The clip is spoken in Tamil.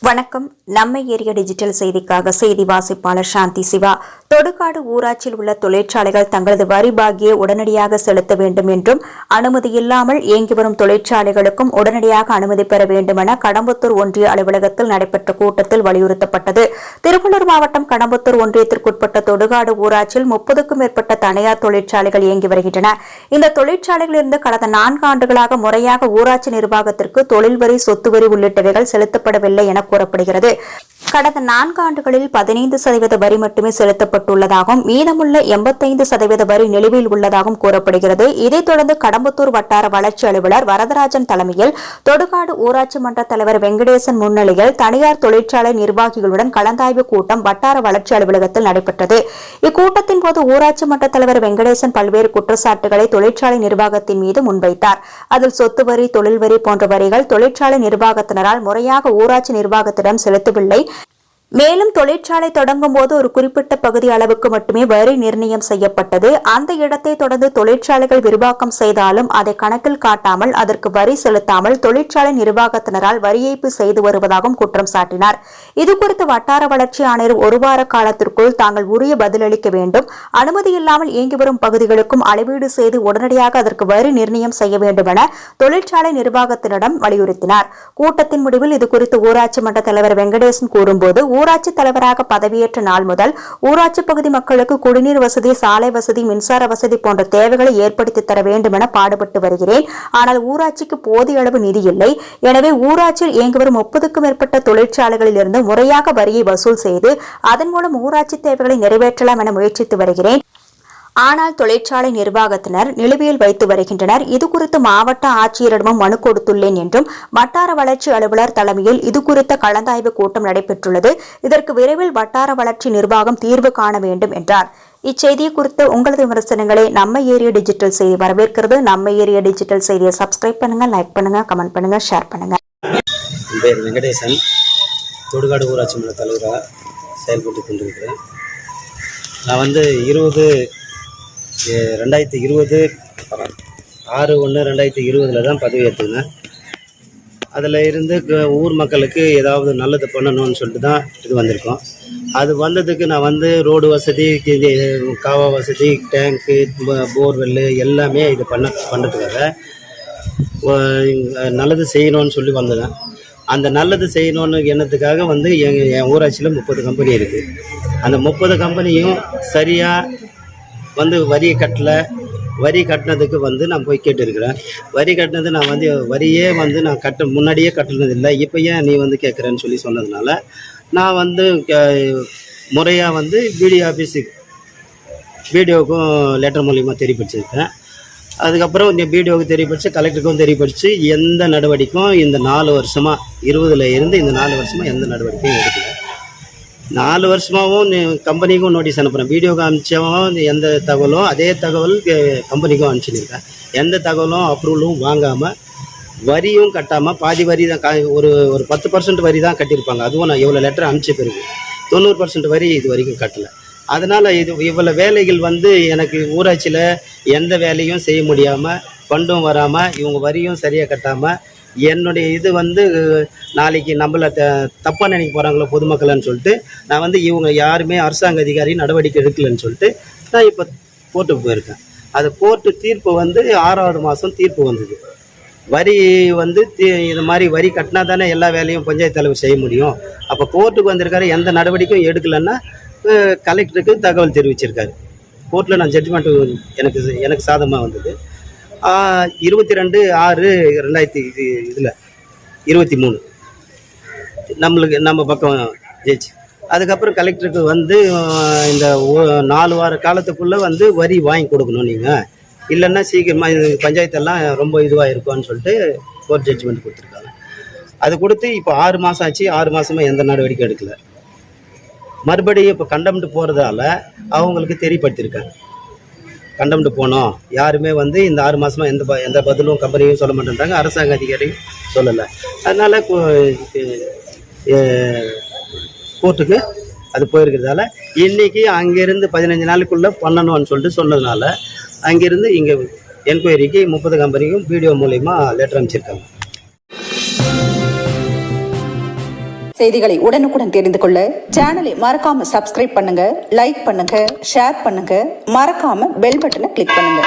வணக்கம். நம்ம ஏரியா டிஜிட்டல் செய்திக்காக செய்தி வாசிப்பாளர் சாந்தி சிவா. தொடுகாடு ஊராட்சியில் உள்ள தொழிற்சாலைகள் தங்களது வரி பாகியை உடனடியாக செலுத்த வேண்டும் என்றும் அனுமதி இல்லாமல் இயங்கி வரும் தொழிற்சாலைகளுக்கும் உடனடியாக அனுமதி பெற வேண்டும் என கடம்பத்தூர் ஒன்றிய அலுவலகத்தில் நடைபெற்ற கூட்டத்தில் வலியுறுத்தப்பட்டது. திருவள்ளூர் மாவட்டம் கடம்பத்தூர் ஒன்றியத்திற்குட்பட்ட தொடுகாடு ஊராட்சியில் 30க்கும் மேற்பட்ட தனியார் தொழிற்சாலைகள் இயங்கி வருகின்றன. இந்த தொழிற்சாலைகளிலிருந்து கடந்த 4 ஆண்டுகளாக முறையாக ஊராட்சி நிர்வாகத்திற்கு தொழில் வரி, சொத்து வரி உள்ளிட்டவைகள் செலுத்தப்படவில்லை என கூறப்படுகிறது. கடந்த 4 ஆண்டுகளில் 15% வரி மட்டுமே செலுத்தப்பட்டுள்ளதாகவும் மீதமுள்ள 85% வரி நிலுவையில் உள்ளதாகவும் கூறப்படுகிறது. இதைத் தொடர்ந்து கடம்பத்தூர் வட்டார வளர்ச்சி அலுவலர் வரதராஜன் தலைமையில் தொடுகாடு ஊராட்சி மன்ற தலைவர் வெங்கடேசன் முன்னிலையில் தனியார் தொழிற்சாலை நிர்வாகிகளுடன் கலந்தாய்வு கூட்டம் வட்டார வளர்ச்சி அலுவலகத்தில் நடைபெற்றது. இக்கூட்டத்தின் போது ஊராட்சி மன்ற தலைவர் வெங்கடேசன் பல்வேறு குற்றச்சாட்டுகளை தொழிற்சாலை நிர்வாகத்தின் மீது முன்வைத்தார். அதில் சொத்து வரி, தொழில் வரி போன்ற வரிகள் தொழிற்சாலை நிர்வாகத்தினரால் முறையாக ஊராட்சி நிர்வாகத்திடம் செலுத்தவில்லை. மேலும் தொழிற்சாலை தொடங்கும் போது ஒரு குறிப்பிட்ட பகுதி அளவுக்கு மட்டுமே வரி நிர்ணயம் செய்யப்பட்டது. அந்த இடத்தை தொடர்ந்து தொழிற்சாலைகள் விரிவாக்கம் செய்தாலும் அதை கணக்கில் காட்டாமல் அதற்கு வரி செலுத்தாமல் தொழிற்சாலை நிர்வாகத்தினரால் வரி ஏய்ப்பு செய்து வருவதாகவும் குற்றம் சாட்டினார். இதுகுறித்து வட்டார வளர்ச்சி ஆணையர் 1 வார காலத்திற்குள் தாங்கள் உரிய பதிலளிக்க வேண்டும். அனுமதி இல்லாமல் இயங்கி வரும் பகுதிகளுக்கும் அளவீடு செய்து உடனடியாக அதற்கு வரி நிர்ணயம் செய்ய வேண்டும் என தொழிற்சாலை நிர்வாகத்தினரிடம் வலியுறுத்தினார். கூட்டத்தின் முடிவில் இதுகுறித்து ஊராட்சி மன்ற தலைவர் வெங்கடேசன் கூறும்போது, ஊராட்சி தலைவராக பதவியேற்ற நாள் முதல் ஊராட்சி பகுதி மக்களுக்கு குடிநீர் வசதி, சாலை வசதி, மின்சார வசதி போன்ற தேவைகளை ஏற்படுத்தி தர வேண்டும் என பாடுபட்டு வருகிறேன். ஆனால் ஊராட்சிக்கு போதிய அளவு நிதி இல்லை. எனவே ஊராட்சியில் இயங்கி வரும் 30க்கும் மேற்பட்ட தொழிற்சாலைகளில் இருந்து முறையாக வரியை வசூல் செய்து அதன் மூலம் ஊராட்சி தேவைகளை நிறைவேற்றலாம் என முயற்சித்து வருகிறேன். ஆனால் தொழிற்சாலை நிர்வாகத்தினர் நிலுவையில் வைத்து வருகின்றனர். இதுகுறித்து மாவட்ட ஆட்சியரிடமும் மனு கொடுத்துள்ளேன் என்றும் வட்டார வளர்ச்சி அலுவலர் தலைமையில் இதுகுறித்த கலந்தாய்வு கூட்டம் நடைபெற்றுள்ளது. இதற்கு விரைவில் வட்டார வளர்ச்சி நிர்வாகம் தீர்வு காண வேண்டும் என்றார். இச்செய்தியை குறித்து உங்களது விமர்சனங்களை நம்ம ஏரியா டிஜிட்டல் செய்தி வரவேற்கிறது. நம்ம ஏரியா டிஜிட்டல் செய்தியை சப்ஸ்கிரைப் பண்ணுங்க, லைக் பண்ணுங்க, கமெண்ட் பண்ணுங்க, ஷேர் பண்ணுங்க. என் பேர் வெங்கடேசன். தொடுகாடு ஊராட்சி மன்ற தலைவராக செயல்பட்டு கொண்டிருக்கிறேன். நான் 2020 6/1/2020 தான் பதவி ஏற்றுனேன். அதில் இருந்து ஊர் மக்களுக்கு ஏதாவது நல்லது பண்ணணும்னு சொல்லிட்டு தான் இது வந்திருக்கோம். அது வந்ததுக்கு நான் ரோடு வசதி, காவா வசதி, டேங்க்கு, போர்வெல்லு எல்லாமே இது பண்ணுறதுக்காக நல்லது செய்யணும்னு சொல்லி வந்தேன். அந்த நல்லது செய்யணும்னு எண்ணத்துக்காக என் ஊராட்சியில் 30 கம்பெனி இருக்குது. அந்த 30 கம்பெனியும் சரியாக வரியை கட்டலை. வரி கட்டினதுக்கு நான் போய் கேட்டுருக்கிறேன். வரி கட்டினது நான் வரியே நான் முன்னாடியே கட்டினதில்லை, இப்போ ஏன் நீ கேட்குறேன்னு சொல்லி சொன்னதுனால நான் முறையாக பிடிஓ ஆஃபீஸுக்கு பிடிஓக்கும் லெட்டர் மூலிமா தெரியப்படுத்திருக்கேன். அதுக்கப்புறம் இந்த பிடிஓவுக்கு தெரியப்படுத்தி, கலெக்டருக்கும் தெரியப்படுத்தி எந்த நடவடிக்கையும் இந்த 4 வருஷமாக 20ல் இருந்து இந்த 4 வருஷமாக எந்த நடவடிக்கையும் எடுக்கல. 4 வருஷமாகவும் கம்பெனிக்கும் நோட்டீஸ் அனுப்புகிறேன். வீடியோக்கு அனுப்பிச்சவும் எந்த தகவலும் அதே தகவல் கம்பெனிக்கும் அனுப்பிச்சிருக்கேன். எந்த தகவலும் அப்ரூவலும் வாங்காமல் வரியும் கட்டாமல் பாதி வரி தான், ஒரு 10% வரி தான் கட்டியிருப்பாங்க. அதுவும் நான் இவ்வளோ லெட்டர் அனுப்பிச்ச பிறகு 90% வரி இது வரைக்கும் கட்டலை. அதனால் இவ்வளோ வேலைகள் எனக்கு ஊராட்சியில் எந்த வேலையும் செய்ய முடியாமல், ஃபண்டும் வராமல், இவங்க வரியும் சரியாக கட்டாமல், என்னுடைய இது நாளைக்கு நம்மளை தப்பாக நினைக்க போகிறாங்களோ பொதுமக்கள்னு சொல்லிட்டு நான் இவங்க யாருமே அரசாங்க அதிகாரி நடவடிக்கை எடுக்கலைன்னு சொல்லிட்டு நான் இப்போ கோர்ட்டுக்கு போயிருக்கேன். அது கோர்ட்டு தீர்ப்பு 6வது மாதம் தீர்ப்பு வந்தது. வரி இது மாதிரி வரி கட்டினா தானே எல்லா வேலையும் பஞ்சாயத்து தலைவர் செய்ய முடியும். அப்போ கோர்ட்டுக்கு வந்திருக்காரு, எந்த நடவடிக்கையும் எடுக்கலைன்னா கலெக்டருக்கு தகவல் தெரிவிச்சிருக்காரு. கோர்ட்டில் நான் ஜட்ஜ்மெண்ட்டு எனக்கு சாதகமாக வந்தது. 22/6/2023 நம்ம பக்கம் ஜெயிச்சு. அதுக்கப்புறம் கலெக்டருக்கு இந்த 4 வார காலத்துக்குள்ளே வரி வாங்கி கொடுக்கணும் நீங்கள், இல்லைன்னா சீக்கிரமாக இது பஞ்சாயத்தெல்லாம் ரொம்ப இதுவாக இருக்கும்னு சொல்லிட்டு கோர்ட் ஜட்ஜ்மெண்ட் கொடுத்துருக்காங்க. அது கொடுத்து இப்போ 6 மாதம் ஆச்சு. 6 மாதமாக எந்த நடவடிக்கை எடுக்கலை. மறுபடியும் இப்போ கண்டம்ட்டு போகிறதால அவங்களுக்கு தெரியப்படுத்தியிருக்காங்க. கண்டம்ட்டு போனோம். யாருமே வந்து இந்த 6 மாதமாக எந்த பதிலும் கம்பெனியும் சொல்ல மாட்டேன்றாங்க, அரசாங்க அதிகாரியும் சொல்லலை. அதனால் கோர்ட்டுக்கு அது போயிருக்கிறதால இன்றைக்கி அங்கேருந்து 15 நாளுக்குள்ளே பண்ணணும்னு சொல்லிட்டு சொன்னதுனால அங்கேருந்து இங்கே என்கொயரிக்கு 30 கம்பெனிக்கும் வீடியோ மூலயமா லெட்டர் அனுப்பிச்சிருக்காங்க. செய்திகளை உடனுக்குடன் தெரிந்து கொள்ள சேனலை மறக்காம சப்ஸ்கிரைப் பண்ணுங்க, லைக் பண்ணுங்க, ஷேர் பண்ணுங்க, மறக்காம பெல் பட்டனை கிளிக் பண்ணுங்க.